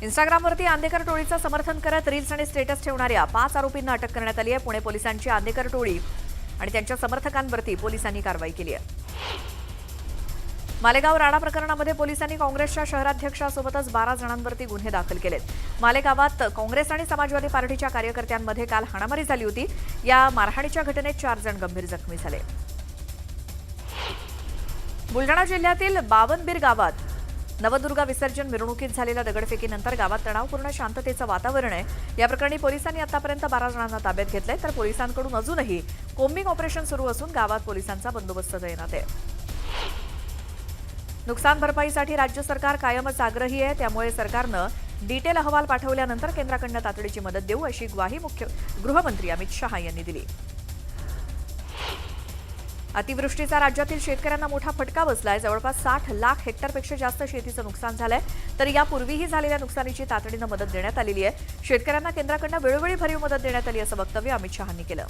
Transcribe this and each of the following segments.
इंस्टाग्रामवरती आंदेकर टोळीचं समर्थन करत रील्स आणि स्टेटस ठेवणाऱ्या 5 आरोपींना अटक करण्यात आली आहे। पुणे पोलिसांची आंदेकर टोळी आणि त्यांच्या समर्थकांवरती पोलिसांनी कारवाई केली आहे। मालेगाव राणा प्रकरणामध्ये पोलिसांनी काँग्रेसच्या शहराध्यक्षासोबतच 12 जणांवरती गुन्हे दाखल केलेत। मालेगावात काँग्रेस आणि समाजवादी पार्टीच्या कार्यकर्त्यांमध्ये काल हाणामारी झाली होती। या मारहाणीच्या घटनेत 4 जण गंभीर जखमी झाले। बुलढाणा जिल्ह्यातील बावनबीर गावात नवदुर्गा विसर्जन मिरवणुकीत झालेल्या दगडफेकीनंतर गावात तणावपूर्ण शांततेचं वातावरण आहे। या प्रकरणी पोलिसांनी आतापर्यंत 12 जणांना ताब्यात घेतलंय, तर पोलिसांकडून अजूनही कोम्बिंग ऑपरेशन सुरू असून गावात पोलिसांचा बंदोबस्त तैनात आहे। नुकसान भरपाईसाठी राज्य सरकार कायमच आग्रही आहे, त्यामुळे सरकारनं डिटेल अहवाल पाठवल्यानंतर केंद्राकडून तातडीची मदत देऊ अशी ग्वाही गृहमंत्री अमित शहा यांनी दिली। अतिवृष्टीचा राज्यातील शेतकऱ्यांना मोठा फटका बसलाय। जवळपास 60 लाख हेक्टरपेक्षा जास्त शेतीचं नुकसान झालंय, तर यापूर्वीही झालेल्या नुकसानीची तातडीनं मदत देण्यात आलेली आहे। शेतकऱ्यांना केंद्राकडून वेळोवेळी भरीव मदत देण्यात आली असं वक्तव्य अमित शहांनी केलं।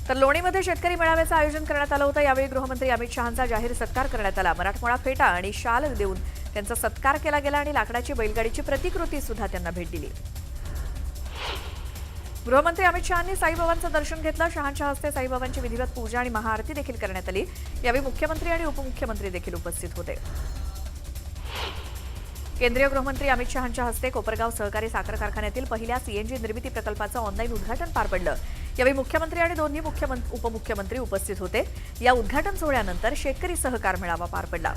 तर लोणीमध्ये शेतकरी मेळाव्याचं आयोजन करण्यात आलं होतं। यावेळी गृहमंत्री अमित शहांचा जाहीर सत्कार करण्यात आला। मराठमोळा फेटा आणि शाल देऊन त्यांचा सत्कार केला गेला आणि लाकडाची बैलगाडीची प्रतिकृती सुद्धा त्यांना भेट दिली। गृहमंत्री अमित शहांनी साईबाबांचं दर्शन घेतलं। शहांच्या हस्ते साईबाबांची विधिवत पूजा आणि महाआरती देखील करण्यात आली। यावेळी मुख्यमंत्री आणि उपमुख्यमंत्री देखील उपस्थित होते। केंद्रीय गृहमंत्री अमित शहांच्या हस्ते कोपरगाव सहकारी साखर कारखान्यातील पहिल्या सीएनजी निर्मिती प्रकल्पाचं ऑनलाईन उद्घाटन पार पडलं। यावेळी मुख्यमंत्री आणि दोन्ही उपमुख्यमंत्री उपस्थित होते। या उद्घाटन सोहळ्यानंतर शेतकरी सहकार मेळावा पार पडला।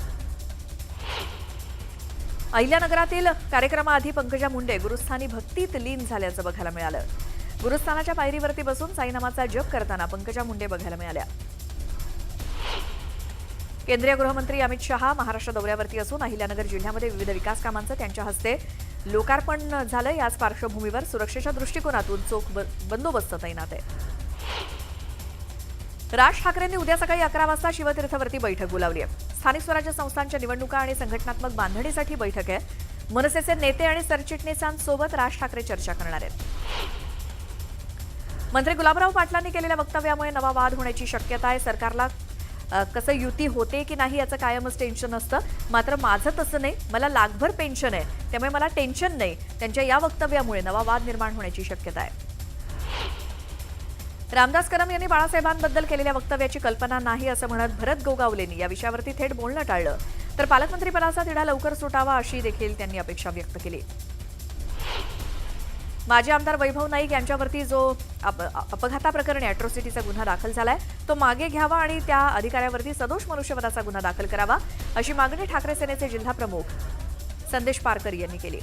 अहिल्यानगरातील कार्यक्रमाआधी पंकजा मुंडे गुरुस्थानी भक्तीत लीन झाल्याचं बघायला मिळालं। गुरुस्थानाच्या पायरीवरती बसून साईनामाचा जप करताना पंकजा मुंडे बघायला मिळाल्या। केंद्रीय गृहमंत्री अमित शहा महाराष्ट्र दौऱ्यावरती असून अहिल्यानगर जिल्ह्यामध्ये विविध विकास कामांचं त्यांच्या हस्ते लोकार्पण झालं। याच पार्श्वभूमीवर सुरक्षेच्या दृष्टिकोनातून चोख बंदोबस्त तैनात आहे। राज ठाकरेंनी उद्या सकाळी 11 वाजता शिवतीर्थवरती बैठक बोलावली आहे। स्थानिक स्वराज्य संस्थांच्या निवडणुका आणि संघटनात्मक बांधणीसाठी बैठक आहे। मनसेचे नेते आणि सरचिटणीसांसोबत राज ठाकरे चर्चा करणार आहेत। मंत्री गुलाबराव पाटलांनी केलेल्या वक्तव्यामुळे नवा वाद होण्याची शक्यता आहे। सरकारला कसं युती होते की नाही याचं कायमच टेन्शन असतं, मात्र माझं तसं नाही, मला लाखभर पेन्शन आहे, त्यामुळे मला टेन्शन नाही। त्यांच्या या वक्तव्यामुळे नवा वाद निर्माण होण्याची शक्यता आहे। रामदास कदम यांनी बाळासाहेबांबद्दल केलेल्या वक्तव्याची कल्पना नाही असं म्हणत भरत गोगावलेंनी या विषयावरती थेट बोलणं टाळलं, तर पालकमंत्रीपदाचा तिढा लवकर सुटावा अशी देखील त्यांनी अपेक्षा व्यक्त केली। माजी आमदार वैभव नाईक यांच्यावरती जो अपघाताप्रकरणी अॅट्रॉसिटीचा गुन्हा दाखल झालाय तो मागे घ्यावा आणि त्या अधिकाऱ्यावरती सदोष मनुष्यवधाचा गुन्हा दाखल करावा अशी मागणी ठाकरे सेनेचे जिल्हाप्रमुख संदेश पारकर यांनी केली।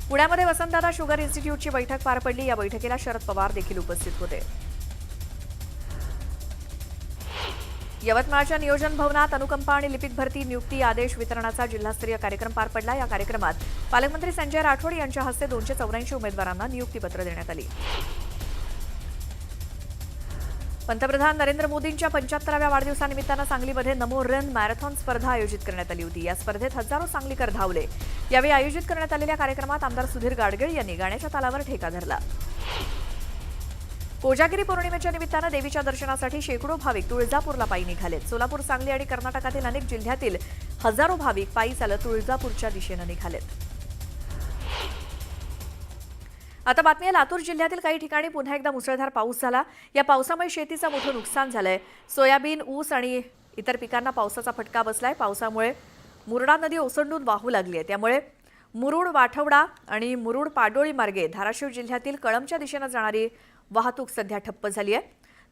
पुण्यामध्ये वसंतदादा शुगर इन्स्टिट्यूटची बैठक पार पडली। या बैठकीला शरद पवार देखील उपस्थित होते। यवतमाळच्या नियोजन भवनात अनुकंपा आणि लिपिक भरती नियुक्ती आदेश वितरणाचा जिल्हास्तरीय कार्यक्रम पार पडला। या कार्यक्रमात पालकमंत्री संजय राठोड यांच्या हस्ते 284 उमेदवारांना नियुक्तीपत्र देण्यात आली। पंतप्रधान नरेंद्र मोदींच्या 75व्या वाढदिवसानिमित्तानं सांगलीमध्ये नमो रन मॅरेथॉन स्पर्धा आयोजित करण्यात आली होती। या स्पर्धेत हजारो सांगलीकर धावले। यावेळी आयोजित करण्यात आलेल्या कार्यक्रमात आमदार सुधीर गाडगीळ यांनी गाण्याच्या तालावर ठेका धरला। कोजागिरी पौर्णिमेच्या निमित्तानं देवीच्या दर्शनासाठी शेकडो भाविक तुळजापूरला पायी निघालेत। सोलापूर, सांगली आणि कर्नाटकातील अनेक जिल्ह्यातील हजारो भाविक पायी चालत तुळजापूरच्या दिशेनं निघालेत। आता बातमी आहे लातूर जिल्ह्यातील काही ठिकाणी पुन्हा एकदा मुसळधार पाऊस झाला। या पावसामुळे शेतीचं मोठं नुकसान झालंय। सोयाबीन, ऊस आणि इतर पिकांना पावसाचा फटका बसलाय। पावसामुळे मुरडा नदी ओसंडून वाहू लागली आहे, त्यामुळे मुरुड वाठवडा आणि मुरुड पाडोळी मार्गे धाराशिव जिल्ह्यातील कळंबच्या दिशेनं जाणारी वाहतूक सध्या ठप्प झाली आहे।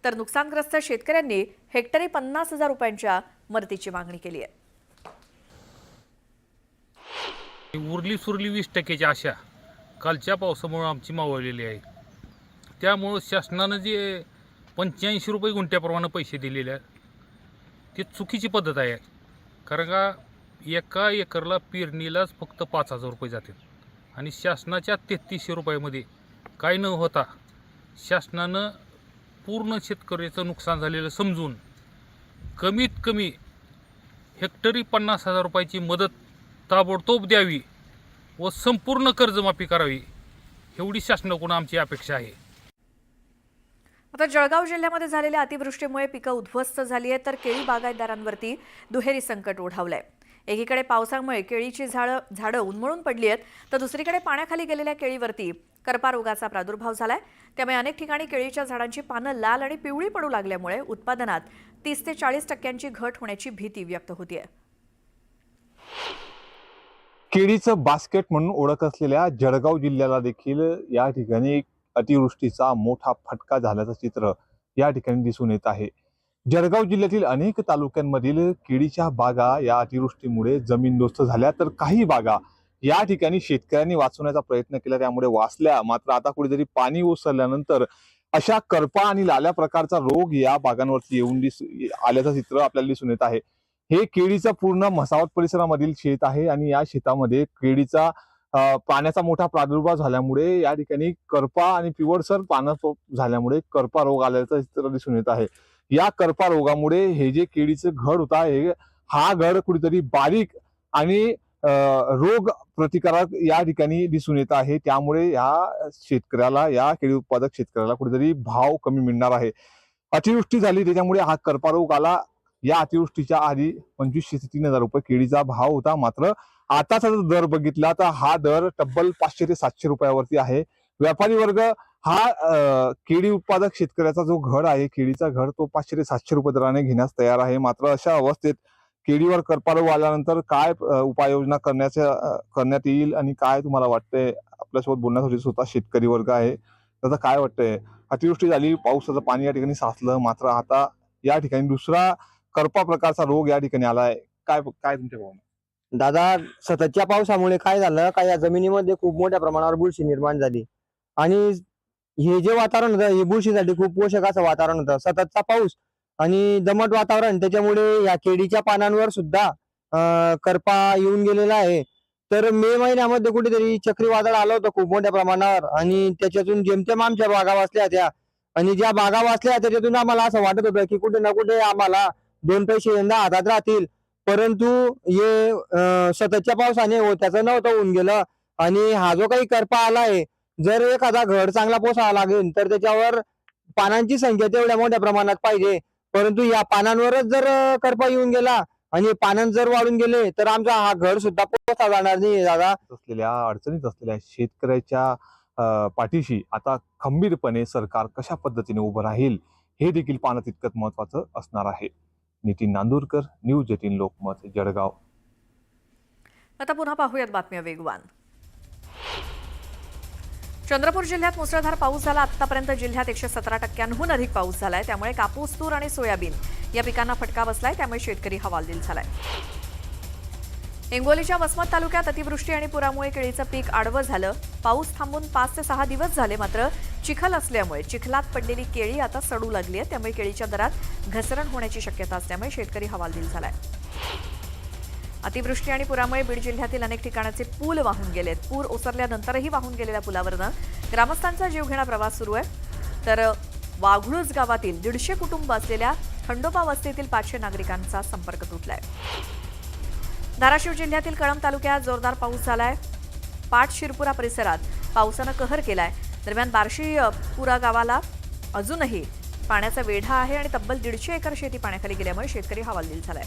तर नुकसानग्रस्त शेतकऱ्यांनी हेक्टरी 50,000 रुपयांच्या मदतीची मागणी केली आहे। उरली सुरली 20% आशा कालच्या पावसामुळे आमची मावळलेली आहे। त्यामुळे शासनानं जे 85 रुपये गुंठ्याप्रमाणे पैसे दिलेले आहेत ते चुकीची पद्धत आहे। कारण का एका एकरला पेरणीलाच फक्त 5,000 रुपये जातात आणि शासनाच्या 3300 रुपयामध्ये काय न होता शासनानं पूर्ण शेतकऱ्याचं नुकसान झालेलं समजून कमीत कमी हेक्टरी 50,000 रुपयाची मदत ताबडतोब द्यावी व संपूर्ण कर्जमाफी करावी एवढी शासनाकडून आमची अपेक्षा आहे। आता जळगाव जिल्ह्यामध्ये झालेल्या अतिवृष्टीमुळे पिकं उद्ध्वस्त झाली आहेत तर केळी बागायतदारांवरती दुहेरी संकट ओढावलंय। एकीकडे पावसामुळे केळीची झाडं उन्मळून पडली आहेत तर दुसरीकडे पाण्याखाली गेलेल्या केळीवरती करपा रोगाचा प्रादुर्भाव झालाय। त्यामुळे अनेक ठिकाणी केळीच्या झाडांची पानं लाल आणि पिवळी पडू लागल्यामुळे उत्पादनात 30 ते 40% घट होण्याची भीती व्यक्त होतीये। केळीचं बास्केट म्हणून ओळख असलेल्या जळगाव जिल्ह्याला देखील या ठिकाणी अतिवृष्टीचा मोठा फटका झाल्याचं चित्र या ठिकाणी दिसून येत आहे। जळगाव जिल्ह्यातील अनेक तालुक्यांमधील केळीच्या बागा या अतिवृष्टीमुळे जमीनदोस्त झाल्या तर काही बागा या ठिकाणी शेतकऱ्यांनी वाचवण्याचा प्रयत्न केला, त्यामुळे वाचल्या। मात्र आता कुठेतरी पाणी ओसरल्यानंतर अशा करपा आणि लाल्या प्रकारचा रोग या बागांवरती येऊन आल्याचं चित्र आपल्याला दिसून येत आहे। हे केळीचा पूर्ण म्हसावत परिसरामधील शेत आहे आणि या शेतामध्ये केळीचा पाण्याचा मोठा प्रादुर्भाव झाल्यामुळे या ठिकाणी करपा आणि पिवळसर पानं झाल्यामुळे करपा रोग आल्याचं चित्र दिसून येत आहे। या करपा रोगामुळे हे जे केळीचं घड होता हा घड कुठेतरी बारीक आणि रोग प्रतिकारक या ठिकाणी दिसून येत आहे। त्यामुळे या शेतकऱ्याला, या केळी उत्पादक शेतकऱ्याला कुठेतरी भाव कमी मिळणार आहे। अतिवृष्टी झाली त्याच्यामुळे हा करपा रोग आला। या अतिवृष्टीच्या आधी 2500 ते 3000 रुपये केळीचा भाव होता, मात्र आताचा जर दर बघितला तर हा दर तब्बल 500 ते 700 रुपयावरती आहे। व्यापारी वर्ग हा केळी उत्पादक शेतकऱ्याचा जो घड आहे, केळीचा घड, तो 500 ते 700 रुपये दराने घेण्यास तयार आहे। मात्र अशा अवस्थेत केळीवर करपा रोग आल्यानंतर काय उपाययोजना करण्यात येईल आणि काय तुम्हाला वाटतंय? आपल्यासोबत बोलण्यासाठी स्वतः शेतकरी वर्ग आहे, त्याचं काय वाटतंय? अतिवृष्टी झाली, पावसाचं पाणी या ठिकाणी साचलं, मात्र आता या ठिकाणी दुसरा करपा प्रकारचा रोग या ठिकाणी आलाय। काय तुमच्या भावना? दादा, सततच्या पावसामुळे काय झालं का या जमिनीमध्ये खूप मोठ्या प्रमाणावर बुरशी निर्माण झाली आणि हे जे वातावरण होतं हे बुरशीसाठी खूप पोषक असं वातावरण होतं। सततचा पाऊस आणि दमट वातावरण त्याच्यामुळे या केळीच्या पानांवर सुद्धा करपा येऊन गेलेला आहे। तर मे महिन्यामध्ये कुठेतरी चक्रीवादळ आलं होतं खूप मोठ्या प्रमाणावर आणि त्याच्यातून जेमतेम आमच्या बागा वाचल्या त्या आणि ज्या बागा वाचल्या त्याच्यातून आम्हाला असं वाटत होतं की कुठे ना कुठे आम्हाला 2 पैसे यंदा हातात राहतील, परंतु हे सततच्या पावसाने त्याचं नव्हतं होऊन गेलं। आणि हा जो काही करपा आलाय, जर एखादा घड चांगला पोसावा लागेल तर त्याच्यावर पानांची संख्या तेवढ्या मोठ्या प्रमाणात पाहिजे, परंतु या पानांवरच जर करपा येऊन गेला आणि पानं जर वाढून गेले तर आमचा हा घड सुद्धा पोसता जाणार नाही दादा। असलेल्या अडचणीत असलेल्या शेतकऱ्याच्या पाठीशी आता खंबीरपणे सरकार कशा पद्धतीने उभं राहील हे देखील पाहणं तितकंच महत्वाचं असणार आहे। नितीन नांदुरकर, न्यूज 18 लोकमत, जळगाव। आता पुन्हा पाहूयात बातम्या वेगवान। चंद्रपूर जिल्ह्यात मुसळधार पाऊस झाला। आतापर्यंत जिल्ह्यात 117% अधिक पाऊस झालाय, त्यामुळे कापूस, तूर आणि सोयाबीन या पिकांना फटका बसलाय, त्यामुळे शेतकरी हवालदिल झालाय। हिंगोलीच्या वसमत तालुक्यात अतिवृष्टी आणि पुरामुळे केळीचं पीक आडवं झालं। पाऊस थांबून 5 ते 6 दिवस झाले, मात्र चिखल असल्यामुळे चिखलात पडलेली केळी आता सडू लागली आहे, त्यामुळे केळीच्या दरात घसरण होण्याची शक्यता असल्यामुळे शेतकरी हवालदिल झालाय। अतिवृष्टी आणि पुरामुळे बीड जिल्ह्यातील अनेक ठिकाणाचे पूल वाहून गेलेत। पूर ओसरल्यानंतरही वाहून गेलेल्या पुलावरनं ग्रामस्थांचा जीवघेणा प्रवास सुरू आहे। तर वाघळूज गावातील 150 कुटुंब असलेल्या खंडोबा वस्तीतील 500 नागरिकांचा संपर्क तुटलाय। धाराशिव जिल्ह्यातील कळंब तालुक्यात जोरदार पाऊस झालाय। पाट शिरपुरा परिसरात पावसानं कहर केलाय। दरम्यान बार्शीपुरा गावाला अजूनही पाण्याचा वेढा आहे आणि तब्बल 150 एकर शेती पाण्याखाली गेल्यामुळे शेतकरी हवालदिल झालाय।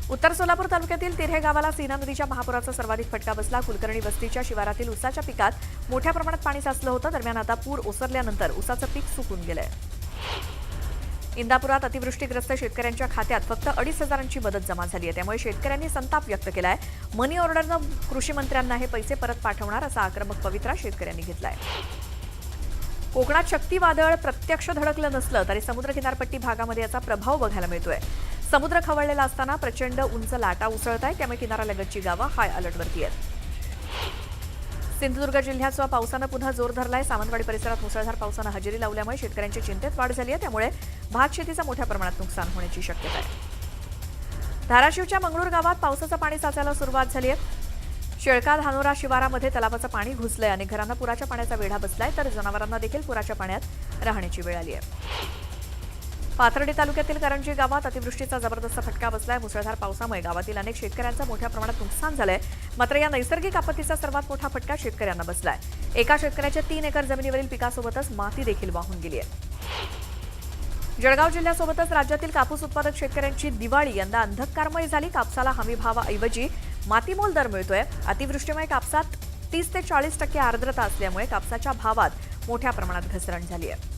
उत्तर सोलापूर तालुक्यातील तिऱ्हे गावाला सीना नदीच्या महापुराचा सर्वाधिक फटका बसला। कुलकर्णी वस्तीच्या शिवारातील उसाच्या पिकात मोठ्या प्रमाणात पाणी साचलं होतं। दरम्यान आता पूर ओसरल्यानंतर उसाचं पीक सुकून गेलंय। इंदापुरात अतिवृष्टीग्रस्त शेतकऱ्यांच्या खात्यात फक्त 2,500ची मदत जमा झाली आहे, त्यामुळे शेतकऱ्यांनी संताप व्यक्त केलाय। मनी ऑर्डरनं कृषी मंत्र्यांना हे पैसे परत पाठवणार असा आक्रमक पवित्रा शेतकऱ्यांनी घेतलाय। कोकणात चक्रीवादळ प्रत्यक्ष धडकलं नसलं तरी समुद्र किनारपट्टी भागामध्ये याचा प्रभाव बघायला मिळतोय। समुद्र खवळलेला असताना प्रचंड उंच लाटा उसळताय, त्यामुळे किनाऱ्यालगतची गावं हाय अलर्टवरती आहेत। सिंधुदुर्ग जिल्ह्यात पावसानं पुन्हा जोर धरलाय। सावंतवाडी परिसरात मुसळधार पावसानं हजेरी लावल्यामुळे शेतकऱ्यांच्या चिंतेत वाढ झाली आहे, त्यामुळे भात शेतीचं मोठ्या प्रमाणात नुकसान होण्याची शक्यता आहे। धाराशिवच्या मंगळूर गावात पावसाचं पाणी साचायला सुरुवात झाली आहे। शेळका धानोरा शिवारामध्ये तलावाचं पाणी घुसलंय। अनेक घरांना पुराच्या पाण्याचा वेढा बसलाय, तर जनावरांना देखील पुराच्या पाण्यात राहण्याची वेळ आली आहे। पाथर्डी तालुक्यातील करंजी गावात अतिवृष्टीचा जबरदस्त फटका बसलाय. मुसळधार पावसामुळे गावातील अनेक शेतकऱ्यांचं मोठ्या प्रमाणात नुकसान झालंय. मात्र या नैसर्गिक आपत्तीचा सर्वात मोठा फटका शेतकऱ्यांना बसलाय. एका शेतकऱ्याच्या 3 एकर जमिनीवरील पिकासोबतच माती देखील वाहून गेली आहे. जळगाव जिल्ह्यासोबतच राज्यातील कापूस उत्पादक शेतकऱ्यांची दिवाळी यंदा अंधकारमय झाली. कापसाला हमी भावाऐवजी मातीमोल दर मिळतोय. अतिवृष्टीमुळे कापसात 30 ते 40% आर्द्रता असल्यामुळे कापसाच्या भावात मोठ्या प्रमाणात घसरण झाली आहे.